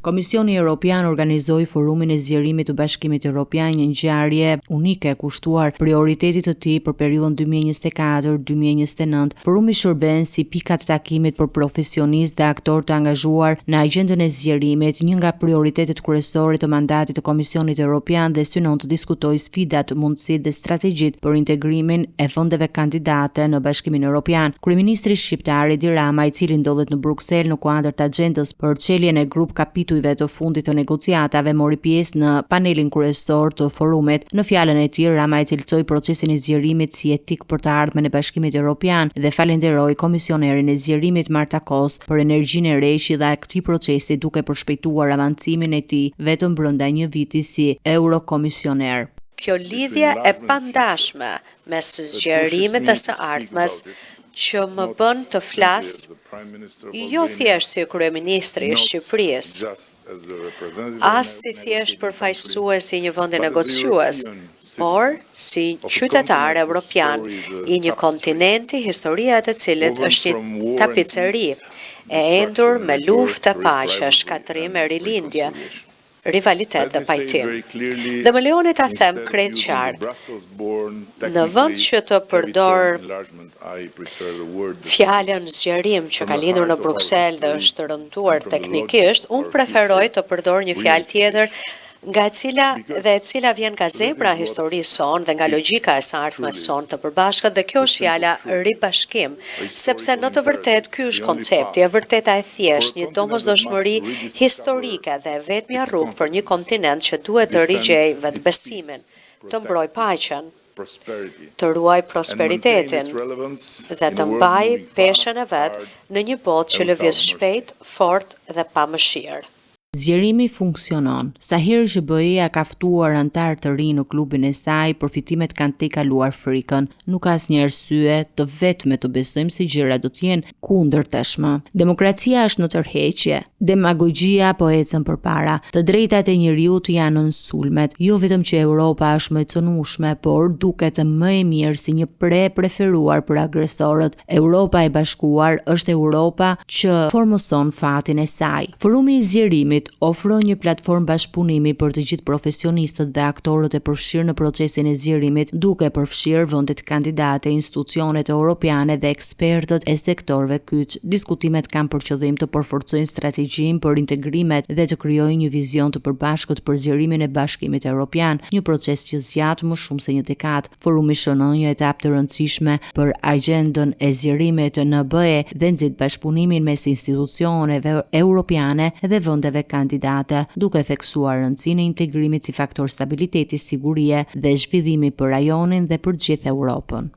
Komisioni Evropian organizoi forumin e zgjerimit të Bashkimit Evropian, një ngjarje unike kushtuar prioritetit të tij për periudhën 2024-2029. Forumi shërben si pika të takimit për profesionistë dhe aktorë të angazhuar në agjendën e zgjerimit, një nga prioritetet kryesore të mandatit të Komisionit Evropian, dhe synon të diskutojë sfidat, mundësitë dhe strategjitë për integrimin e vendeve kandidate në Bashkimin Evropian. Kryeministri shqiptar Edi Rama, i cili ndodhet në Bruksel në kuadër të agjendës për çeljen e grup kapitujve të fundit të negociatave, mori pjesë në panelin kryesor të forumit. Në fjalën e tij, Rama e cilësoi procesin e zgjerimit si etik për të ardhmen e Bashkimit Evropian dhe falenderoi komisionerin e zgjerimit Marta Kos për energjinë e re që dha këtij procesi, duke përshpejtuar avancimin e tij vetëm brenda një viti si eurokomisioner. Kjo lidhje e pandashme mes së zgjerimit dhe së ardhmes që më bën të flas jo thjesht si kryeministri i Shqipërisë, as si thjesht përfaqësues i një vendi negociues, por si qytetar evropian i një kontinenti historia të cilit është një tapiceri e endur me luftë, paqe, shkatrim e rilindje, rivalitet dhe pajtim. Dhe më lejoni ta them krejt qartë, në vend që të përdor fjalën zgjerim që ka lindur në Bruksel dhe është rënduar teknikisht, unë preferoj të përdor një fjalë tjetër e cila vjen nga zemra e historisë son dhe nga logjika e së ardhmes son të përbashkët, dhe kjo është fjala ribashkim, sepse në të vërtetë ky është koncepti, e vërteta e thjesht, një domosdoshmëri historike dhe vetmja rrugë për një kontinent që duhet të rigjej vetbesimin, të mbrojë paqen, të ruaj prosperitetin dhe të mbajë peshën e vet në një botë që lëviz shpejt, fort dhe pa mëshirë. Zgjerimi funksionon. Sa herë që BE-ja ka ftuar antar të rinj në klubin e saj, përfitimet kanë tejkaluar frikën. Nuk ka asnjë arsye të vetme të besojmë se gjërat do të jenë kundër tashmë. Demokracia është në tërheqje. Demagogjia po ecën përpara. Të drejtat e njerëzit janë në sulmet. Jo vetëm që Europa është më e cënueshme, por duket më e mirë si një preferuar për agresorët. Europa e Bashkuar është Europa që formoson fatin e saj. Forumi i zgjerimit ofron një platformë bashkëpunimi për të gjithë profesionistët dhe aktorët e përfshirë në procesin e zgjerimit, duke përfshirë vendet kandidate, institucionet europiane dhe ekspertët e sektorëve kyç. Diskutimet kanë për qëllim të përforcojnë strategjinë për integrimet dhe të krijojnë një vizion të përbashkët për zgjerimin e Bashkimit Evropian, një proces që zgjat më shumë se një dekadë. Forumi shënon një etapë të rëndësishme për agjendën e zgjerimit në BE dhe nxit bashkëpunimin mes institucioneve europiane dhe vendeve kandidate, duke theksuar rëndësinë e integrimit si faktor stabiliteti, sigurie dhe zhvillimi për rajonin dhe për gjithë Europën.